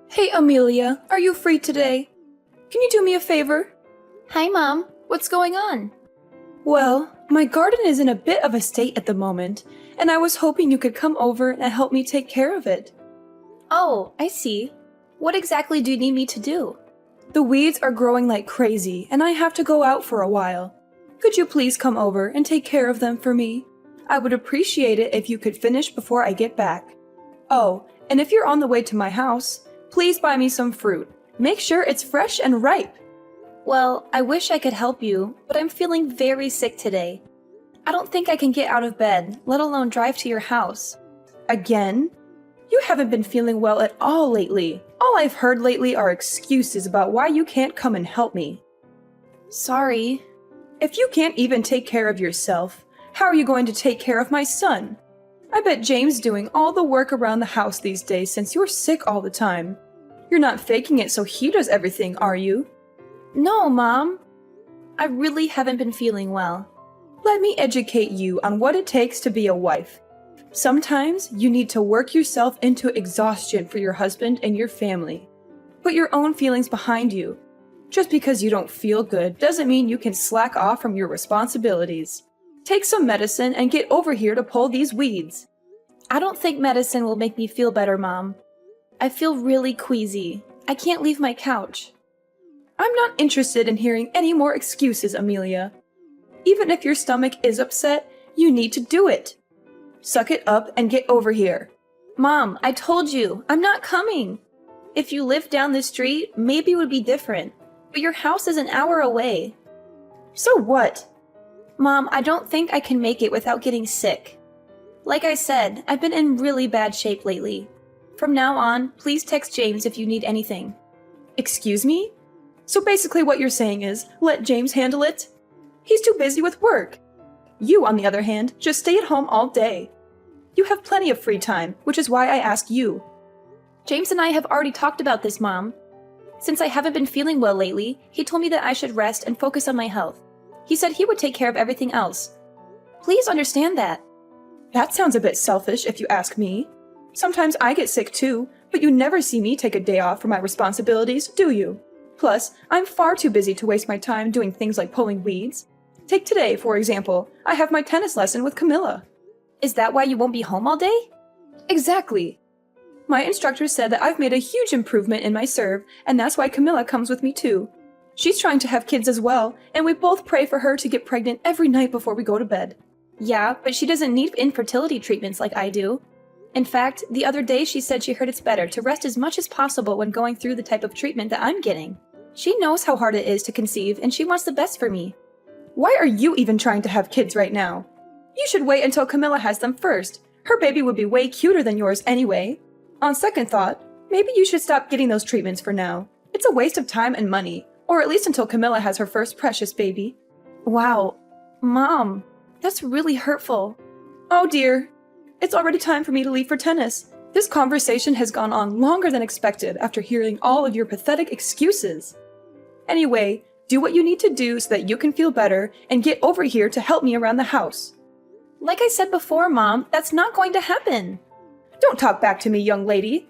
Hey Amelia, are you free today? Can you do me a favor? Hi, Mom. What's going on? Well, my garden is in a bit of a state at the moment, and I was hoping you could come over and help me take care of it. Oh, I see. What exactly do you need me to do? The weeds are growing like crazy, and I have to go out for a while. Could you please come over and take care of them for me? I would appreciate it if you could finish before I get back. Oh, and if you're on the way to my house, please buy me some fruit. Make sure it's fresh and ripe. Well, I wish I could help you, but I'm feeling very sick today. I don't think I can get out of bed, let alone drive to your house. Again? You haven't been feeling well at all lately. All I've heard lately are excuses about why you can't come and help me. Sorry. If you can't even take care of yourself, how are you going to take care of my son? I bet James doing all the work around the house these days since you're sick all the time. You're not faking it so he does everything, are you? No, Mom. I really haven't been feeling well. Let me educate you on what it takes to be a wife. Sometimes you need to work yourself into exhaustion for your husband and your family. Put your own feelings behind you. Just because you don't feel good doesn't mean you can slack off from your responsibilities. Take some medicine and get over here to pull these weeds. I don't think medicine will make me feel better, Mom. I feel really queasy. I can't leave my couch. I'm not interested in hearing any more excuses, Amelia. Even if your stomach is upset, you need to do it. Suck it up and get over here. Mom, I told you, I'm not coming. If you lived down the street, maybe it would be different. But your house is an hour away. So what? Mom, I don't think I can make it without getting sick. Like I said, I've been in really bad shape lately. From now on, please text James if you need anything. Excuse me? So basically what you're saying is, let James handle it? He's too busy with work. You, on the other hand, just stay at home all day. You have plenty of free time, which is why I ask you. James and I have already talked about this, Mom. Since I haven't been feeling well lately, he told me that I should rest and focus on my health. He said he would take care of everything else. Please understand that. That sounds a bit selfish if you ask me. Sometimes I get sick too, but you never see me take a day off from my responsibilities, do you? Plus, I'm far too busy to waste my time doing things like pulling weeds. Take today, for example. I have my tennis lesson with Camilla. Is that why you won't be home all day? Exactly. My instructor said that I've made a huge improvement in my serve, and that's why Camilla comes with me too. She's trying to have kids as well, and we both pray for her to get pregnant every night before we go to bed. Yeah, but she doesn't need infertility treatments like I do. In fact, the other day she said she heard it's better to rest as much as possible when going through the type of treatment that I'm getting. She knows how hard it is to conceive, and she wants the best for me. Why are you even trying to have kids right now? You should wait until Camilla has them first. Her baby would be way cuter than yours anyway. On second thought, maybe you should stop getting those treatments for now. It's a waste of time and money, or at least until Camilla has her first precious baby. Wow, Mom, that's really hurtful. Oh dear. It's already time for me to leave for tennis. This conversation has gone on longer than expected after hearing all of your pathetic excuses. Anyway, do what you need to do so that you can feel better and get over here to help me around the house. Like I said before, Mom, that's not going to happen. Don't talk back to me, young lady.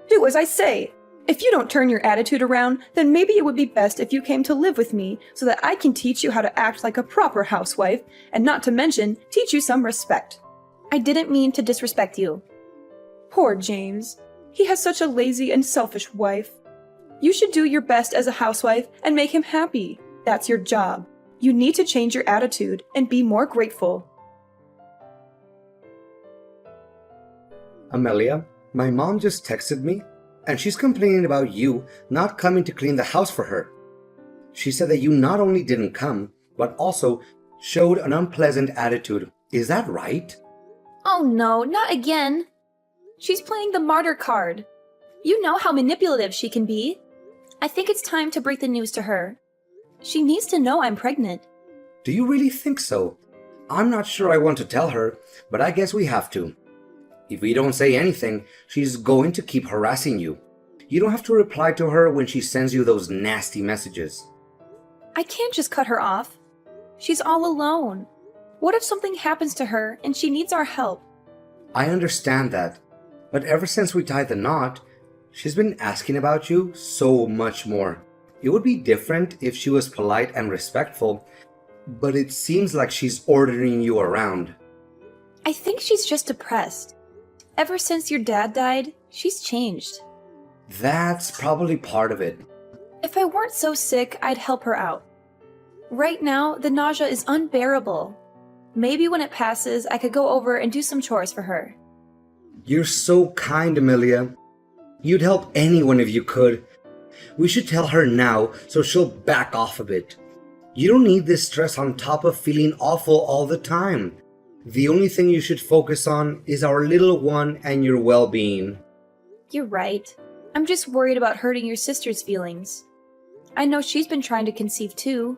Do as I say. If you don't turn your attitude around, then maybe it would be best if you came to live with me so that I can teach you how to act like a proper housewife, and not to mention, teach you some respect. I didn't mean to disrespect you. Poor James. He has such a lazy and selfish wife. You should do your best as a housewife and make him happy. That's your job. You need to change your attitude and be more grateful. Amelia, my mom just texted me, and she's complaining about you not coming to clean the house for her. She said that you not only didn't come, but also showed an unpleasant attitude. Is that right? Oh no, not again. She's playing the martyr card. You know how manipulative she can be. I think it's time to break the news to her. She needs to know I'm pregnant. Do you really think so? I'm not sure I want to tell her, but I guess we have to. If we don't say anything, she's going to keep harassing you. You don't have to reply to her when she sends you those nasty messages. I can't just cut her off. She's all alone. What if something happens to her and she needs our help? I understand that, but ever since we tied the knot, She's been asking about you so much more. It would be different if she was polite and respectful, but it seems like she's ordering you around. I think she's just depressed. Ever since your dad died, she's changed. That's probably part of it. If I weren't so sick, I'd help her out. Right now, the nausea is unbearable. Maybe when it passes, I could go over and do some chores for her. You're so kind, Amelia. You'd help anyone if you could. We should tell her now so she'll back off a bit. You don't need this stress on top of feeling awful all the time. The only thing you should focus on is our little one and your well-being. You're right. I'm just worried about hurting your sister's feelings. I know she's been trying to conceive too.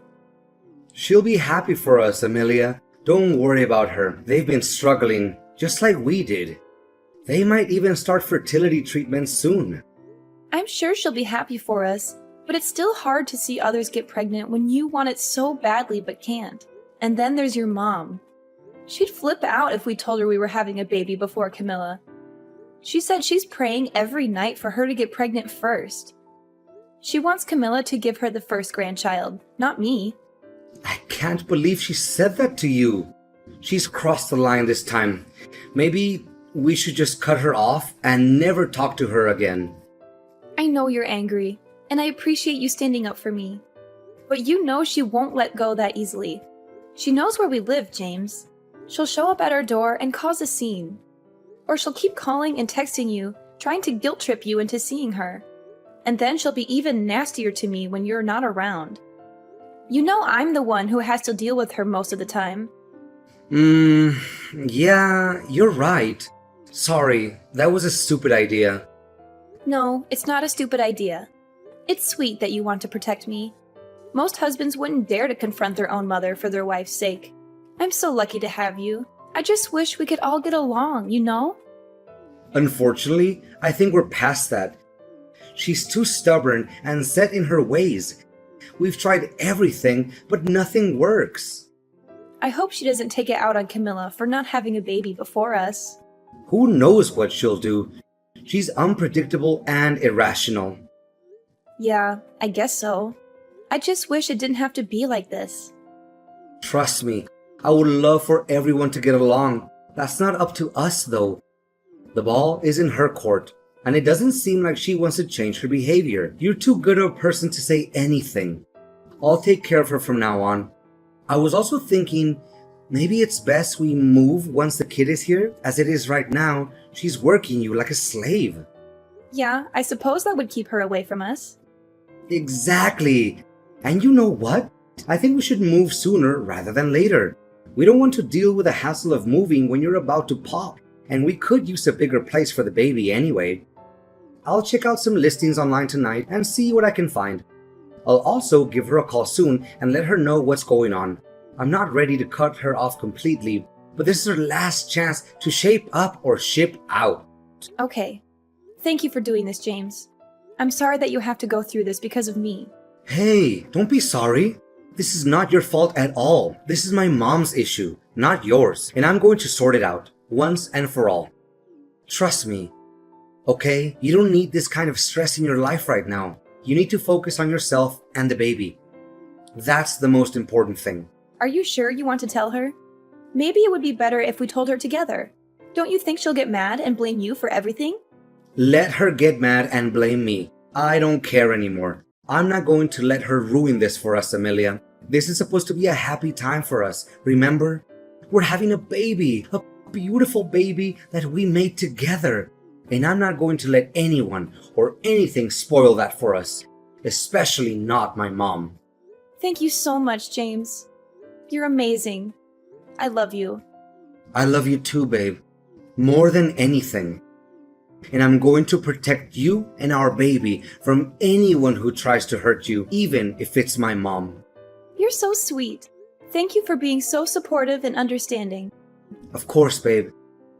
She'll be happy for us, Amelia. Don't worry about her. They've been struggling, just like we did. They might even start fertility treatments soon. I'm sure she'll be happy for us, but it's still hard to see others get pregnant when you want it so badly but can't. And then there's your mom. She'd flip out if we told her we were having a baby before Camilla. She said she's praying every night for her to get pregnant first. She wants Camilla to give her the first grandchild, not me. I can't believe she said that to you. She's crossed the line this time. Maybe we should just cut her off and never talk to her again. I know you're angry, and I appreciate you standing up for me. But you know she won't let go that easily. She knows where we live, James. She'll show up at our door and cause a scene. Or she'll keep calling and texting you, trying to guilt trip you into seeing her. And then she'll be even nastier to me when you're not around. You know I'm the one who has to deal with her most of the time. Yeah, you're right. Sorry, that was a stupid idea. No, it's not a stupid idea. It's sweet that you want to protect me. Most husbands wouldn't dare to confront their own mother for their wife's sake. I'm so lucky to have you. I just wish we could all get along, you know? Unfortunately, I think we're past that. She's too stubborn and set in her ways. We've tried everything, but nothing works. I hope she doesn't take it out on Camilla for not having a baby before us. Who knows what she'll do? She's unpredictable and irrational. Yeah, I guess so. I just wish it didn't have to be like this. Trust me, I would love for everyone to get along. That's not up to us, though. The ball is in her court, and it doesn't seem like she wants to change her behavior. You're too good of a person to say anything. I'll take care of her from now on. I was also thinking, maybe it's best we move once the kid is here. As it is right now, she's working you like a slave. Yeah, I suppose that would keep her away from us. Exactly. And you know what? I think we should move sooner rather than later. We don't want to deal with the hassle of moving when you're about to pop, and we could use a bigger place for the baby anyway. I'll check out some listings online tonight and see what I can find. I'll also give her a call soon and let her know what's going on. I'm not ready to cut her off completely, but this is her last chance to shape up or ship out. Okay. Thank you for doing this, James. I'm sorry that you have to go through this because of me. Hey, don't be sorry. This is not your fault at all. This is my mom's issue, not yours, and I'm going to sort it out, once and for all. Trust me, okay? You don't need this kind of stress in your life right now. You need to focus on yourself and the baby. That's the most important thing. Are you sure you want to tell her? Maybe it would be better if we told her together. Don't you think she'll get mad and blame you for everything? Let her get mad and blame me. I don't care anymore. I'm not going to let her ruin this for us, Amelia. This is supposed to be a happy time for us, remember? We're having a baby, a beautiful baby that we made together. And I'm not going to let anyone or anything spoil that for us, especially not my mom. Thank you so much, James. You're amazing. I love you. I love you too, babe. More than anything. And I'm going to protect you and our baby from anyone who tries to hurt you, even if it's my mom. You're so sweet. Thank you for being so supportive and understanding. Of course, babe.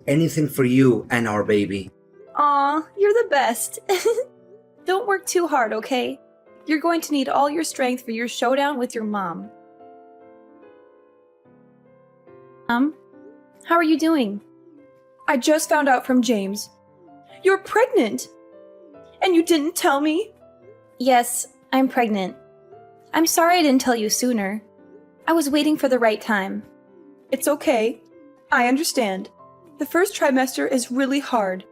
Anything for you and our baby. Aw, you're the best. Don't work too hard, okay? You're going to need all your strength for your showdown with your mom. How are you doing? I just found out from James. You're pregnant! And you didn't tell me? Yes, I'm pregnant. I'm sorry I didn't tell you sooner. I was waiting for the right time. It's okay. I understand. The first trimester is really hard.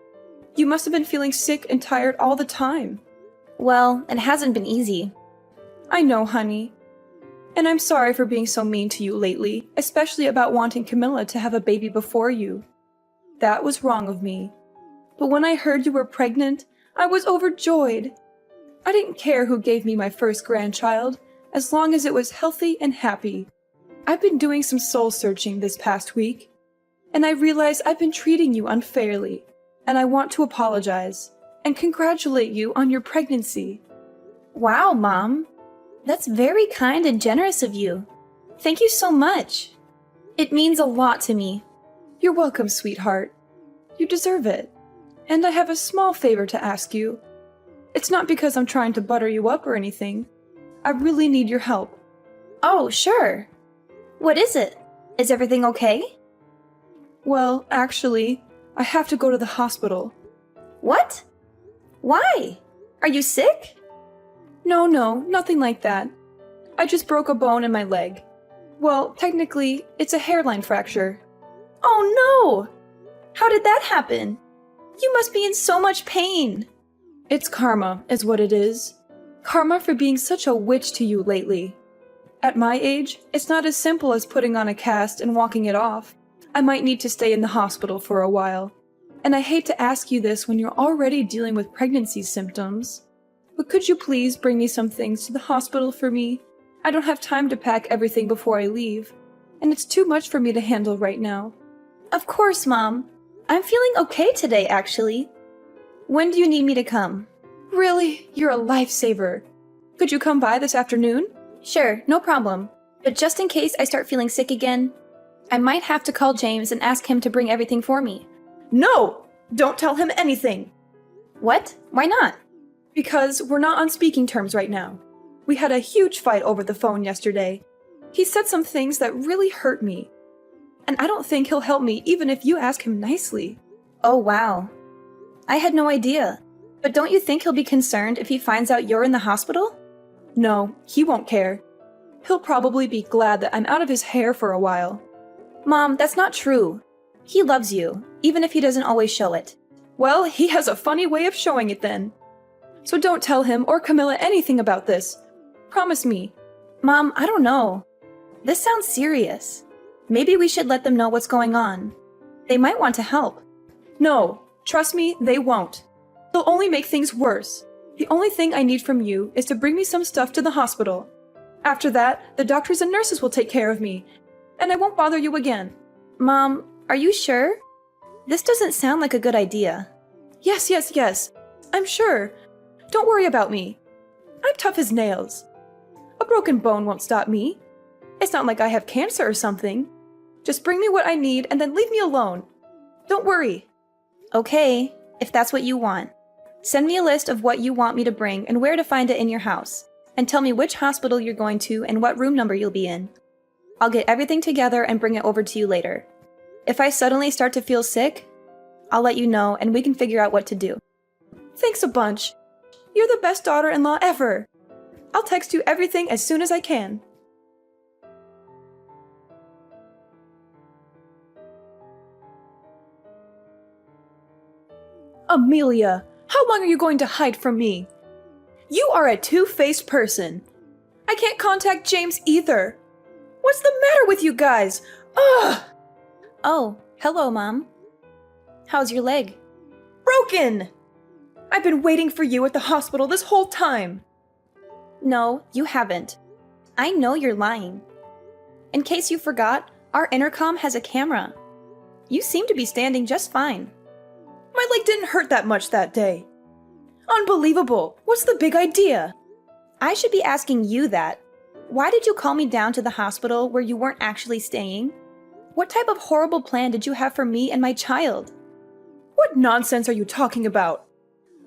You must have been feeling sick and tired all the time. Well, it hasn't been easy. I know, honey. And I'm sorry for being so mean to you lately, especially about wanting Camilla to have a baby before you. That was wrong of me. But when I heard you were pregnant, I was overjoyed. I didn't care who gave me my first grandchild, as long as it was healthy and happy. I've been doing some soul searching this past week, and I realize I've been treating you unfairly, and I want to apologize and congratulate you on your pregnancy. Wow, Mom. That's very kind and generous of you. Thank you so much. It means a lot to me. You're welcome, sweetheart. You deserve it. And I have a small favor to ask you. It's not because I'm trying to butter you up or anything. I really need your help. Oh, sure. What is it? Is everything okay? Well, actually, I have to go to the hospital. What? Why? Are you sick? No, nothing like that. I just broke a bone in my leg. Well, technically, it's a hairline fracture. Oh no! How did that happen? You must be in so much pain. It's karma, is what it is. Karma for being such a witch to you lately. At my age, it's not as simple as putting on a cast and walking it off. I might need to stay in the hospital for a while. And I hate to ask you this when you're already dealing with pregnancy symptoms. But could you please bring me some things to the hospital for me? I don't have time to pack everything before I leave, and it's too much for me to handle right now. Of course, Mom. I'm feeling okay today, actually. When do you need me to come? Really? You're a lifesaver. Could you come by this afternoon? Sure, no problem. But just in case I start feeling sick again, I might have to call James and ask him to bring everything for me. No! Don't tell him anything! What? Why not? Because we're not on speaking terms right now. We had a huge fight over the phone yesterday. He said some things that really hurt me. And I don't think he'll help me even if you ask him nicely. Oh, wow. I had no idea. But don't you think he'll be concerned if he finds out you're in the hospital? No, he won't care. He'll probably be glad that I'm out of his hair for a while. Mom, that's not true. He loves you, even if he doesn't always show it. Well, he has a funny way of showing it then. So don't tell him or Camilla anything about this. Promise me. Mom, I don't know. This sounds serious. Maybe we should let them know what's going on. They might want to help. No, trust me, they won't. They'll only make things worse. The only thing I need from you is to bring me some stuff to the hospital. After that, the doctors and nurses will take care of me, and I won't bother you again. Mom, are you sure? This doesn't sound like a good idea. Yes. I'm sure. Don't worry about me. I'm tough as nails. A broken bone won't stop me. It's not like I have cancer or something. Just bring me what I need and then leave me alone. Don't worry. Okay, if that's what you want. Send me a list of what you want me to bring and where to find it in your house. And tell me which hospital you're going to and what room number you'll be in. I'll get everything together and bring it over to you later. If I suddenly start to feel sick, I'll let you know and we can figure out what to do. Thanks a bunch. You're the best daughter-in-law ever. I'll text you everything as soon as I can. Amelia, how long are you going to hide from me? You are a two-faced person. I can't contact James either. What's the matter with you guys? Ugh! Oh, hello, Mom. How's your leg? Broken! I've been waiting for you at the hospital this whole time. No, you haven't. I know you're lying. In case you forgot, our intercom has a camera. You seem to be standing just fine. My leg didn't hurt that much that day. Unbelievable! What's the big idea? I should be asking you that. Why did you call me down to the hospital where you weren't actually staying? What type of horrible plan did you have for me and my child? What nonsense are you talking about?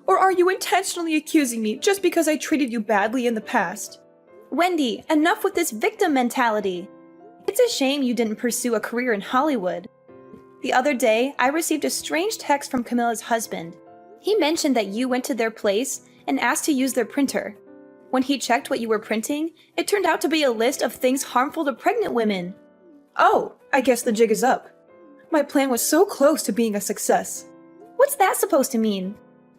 Or are you intentionally accusing me just because I treated you badly in the past? Wendy, enough with this victim mentality. It's a shame you didn't pursue a career in Hollywood. The other day, I received a strange text from Camilla's husband. He mentioned that you went to their place and asked to use their printer. When he checked what you were printing, it turned out to be a list of things harmful to pregnant women. Oh, I guess the jig is up. My plan was so close to being a success. What's that supposed to mean?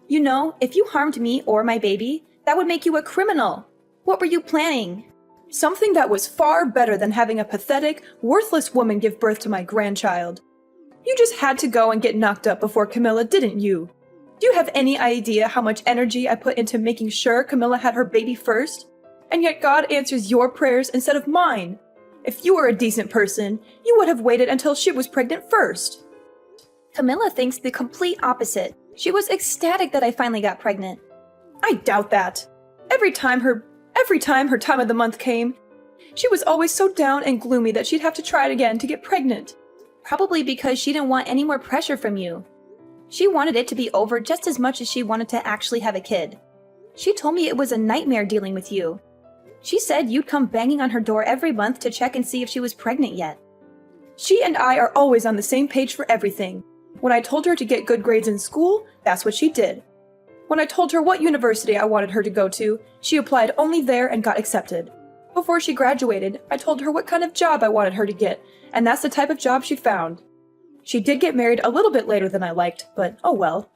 You know, if you harmed me or my baby, that would make you a criminal. What were you planning? Something that was far better than having a pathetic, worthless woman give birth to my grandchild. You just had to go and get knocked up before Camilla, didn't you? Do you have any idea how much energy I put into making sure Camilla had her baby first? And yet God answers your prayers instead of mine. If you were a decent person, you would have waited until she was pregnant first. Camilla thinks the complete opposite. She was ecstatic that I finally got pregnant. I doubt that. Every time her time of the month came, she was always so down and gloomy that she'd have to try it again to get pregnant. Probably because she didn't want any more pressure from you. She wanted it to be over just as much as she wanted to actually have a kid. She told me it was a nightmare dealing with you. She said you'd come banging on her door every month to check and see if she was pregnant yet. She and I are always on the same page for everything. When I told her to get good grades in school, that's what she did. When I told her what university I wanted her to go to, she applied only there and got accepted. Before she graduated, I told her what kind of job I wanted her to get, and that's the type of job she found. She did get married a little bit later than I liked, but oh well.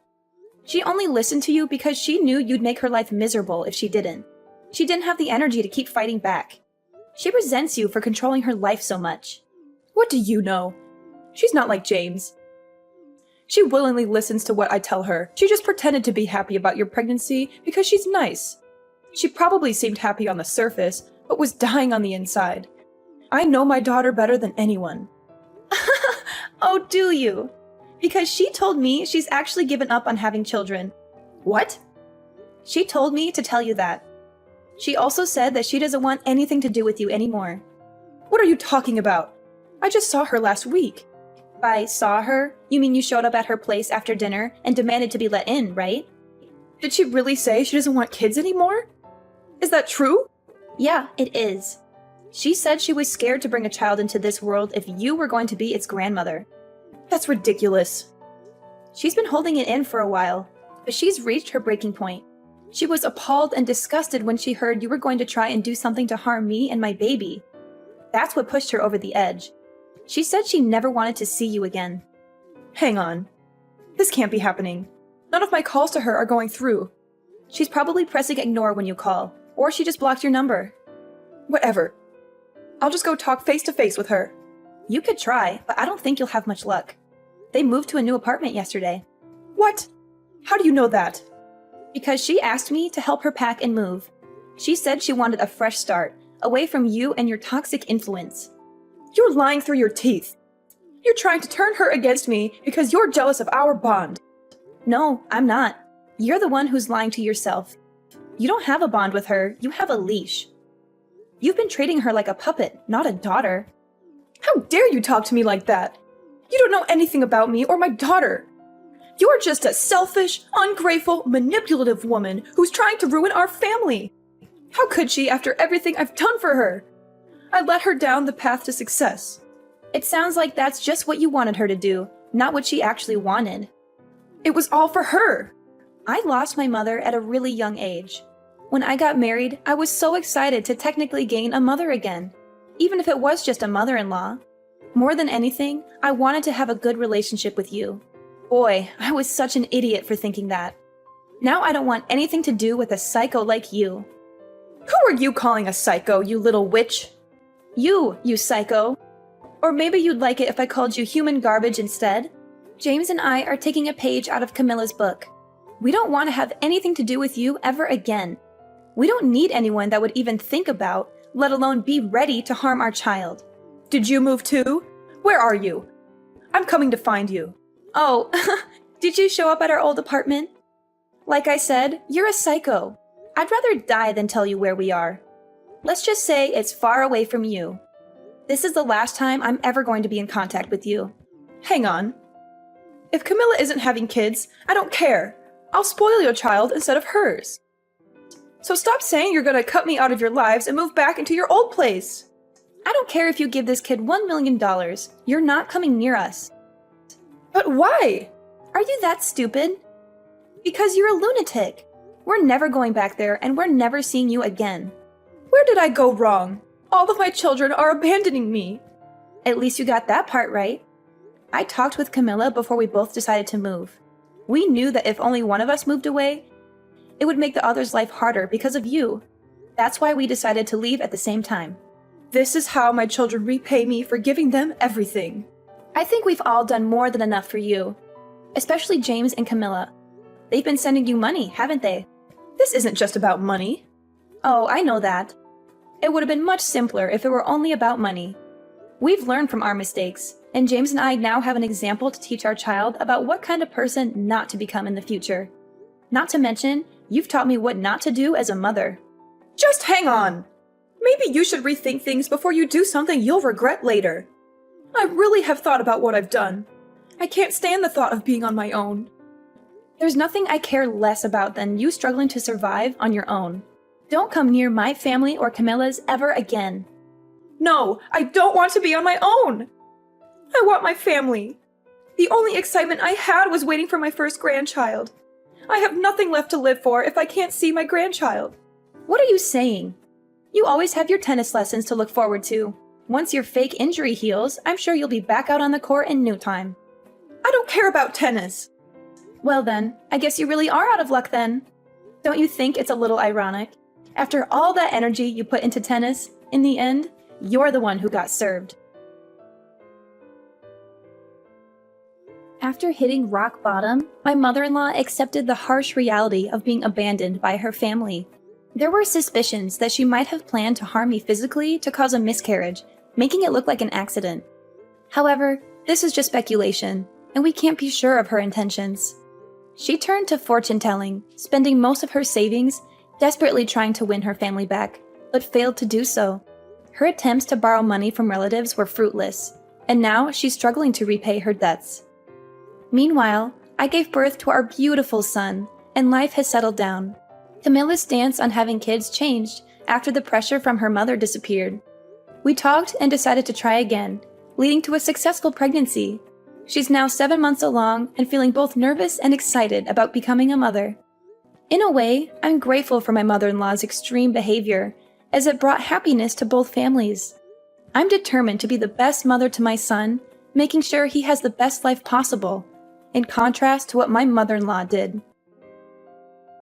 She only listened to you because she knew you'd make her life miserable if she didn't. She didn't have the energy to keep fighting back. She resents you for controlling her life so much. What do you know? She's not like James. She willingly listens to what I tell her. She just pretended to be happy about your pregnancy because she's nice. She probably seemed happy on the surface, but was dying on the inside. I know my daughter better than anyone. Oh, do you? Because she told me she's actually given up on having children. What? She told me to tell you that. She also said that she doesn't want anything to do with you anymore. What are you talking about? I just saw her last week. By saw her, you mean you showed up at her place after dinner and demanded to be let in, right? Did she really say she doesn't want kids anymore? Is that true? Yeah, it is. She said she was scared to bring a child into this world if you were going to be its grandmother. That's ridiculous. She's been holding it in for a while, but she's reached her breaking point. She was appalled and disgusted when she heard you were going to try and do something to harm me and my baby. That's what pushed her over the edge. She said she never wanted to see you again. Hang on. This can't be happening. None of my calls to her are going through. She's probably pressing ignore when you call, or she just blocked your number. Whatever. I'll just go talk face to face with her. You could try, but I don't think you'll have much luck. They moved to a new apartment yesterday. What? How do you know that? Because she asked me to help her pack and move. She said she wanted a fresh start, away from you and your toxic influence. You're lying through your teeth. You're trying to turn her against me because you're jealous of our bond. No, I'm not. You're the one who's lying to yourself. You don't have a bond with her, you have a leash. You've been treating her like a puppet, not a daughter. How dare you talk to me like that? You don't know anything about me or my daughter. You're just a selfish, ungrateful, manipulative woman who's trying to ruin our family. How could she after everything I've done for her? I led her down the path to success. It sounds like that's just what you wanted her to do, not what she actually wanted. It was all for her. I lost my mother at a really young age. When I got married, I was so excited to technically gain a mother again, even if it was just a mother-in-law. More than anything, I wanted to have a good relationship with you. Boy, I was such an idiot for thinking that. Now I don't want anything to do with a psycho like you. Who are you calling a psycho, you little witch? You psycho. Or maybe you'd like it if I called you human garbage instead? James and I are taking a page out of Camilla's book. We don't want to have anything to do with you ever again. We don't need anyone that would even think about, let alone be ready to harm our child. Did you move too? Where are you? I'm coming to find you. Oh, did you show up at our old apartment? Like I said, you're a psycho. I'd rather die than tell you where we are. Let's just say it's far away from you. This is the last time I'm ever going to be in contact with you. Hang on. If Camilla isn't having kids, I don't care. I'll spoil your child instead of hers. So stop saying you're gonna cut me out of your lives and move back into your old place. I don't care if you give this kid $1 million. You're not coming near us. But why? Are you that stupid? Because you're a lunatic. We're never going back there, and we're never seeing you again. Where did I go wrong? All of my children are abandoning me. At least you got that part right. I talked with Camilla before we both decided to move. We knew that if only one of us moved away, it would make the other's life harder because of you. That's why we decided to leave at the same time. This is how my children repay me for giving them everything. I think we've all done more than enough for you. Especially James and Camilla. They've been sending you money, haven't they? This isn't just about money. Oh, I know that. It would have been much simpler if it were only about money. We've learned from our mistakes, and James and I now have an example to teach our child about what kind of person not to become in the future. Not to mention, you've taught me what not to do as a mother. Just hang on! Maybe you should rethink things before you do something you'll regret later. I really have thought about what I've done. I can't stand the thought of being on my own. There's nothing I care less about than you struggling to survive on your own. Don't come near my family or Camilla's ever again. No, I don't want to be on my own. I want my family. The only excitement I had was waiting for my first grandchild. I have nothing left to live for if I can't see my grandchild. What are you saying? You always have your tennis lessons to look forward to. Once your fake injury heals, I'm sure you'll be back out on the court in no time. I don't care about tennis. Well then, I guess you really are out of luck then. Don't you think it's a little ironic? After all that energy you put into tennis, in the end, you're the one who got served. After hitting rock bottom, my mother-in-law accepted the harsh reality of being abandoned by her family. There were suspicions that she might have planned to harm me physically to cause a miscarriage, making it look like an accident. However, this is just speculation, and we can't be sure of her intentions. She turned to fortune-telling, spending most of her savings, desperately trying to win her family back, but failed to do so. Her attempts to borrow money from relatives were fruitless, and now she's struggling to repay her debts. Meanwhile, I gave birth to our beautiful son, and life has settled down. Camilla's stance on having kids changed after the pressure from her mother disappeared. We talked and decided to try again, leading to a successful pregnancy. She's now 7 months along and feeling both nervous and excited about becoming a mother. In a way, I'm grateful for my mother-in-law's extreme behavior, as it brought happiness to both families. I'm determined to be the best mother to my son, making sure he has the best life possible, in contrast to what my mother-in-law did.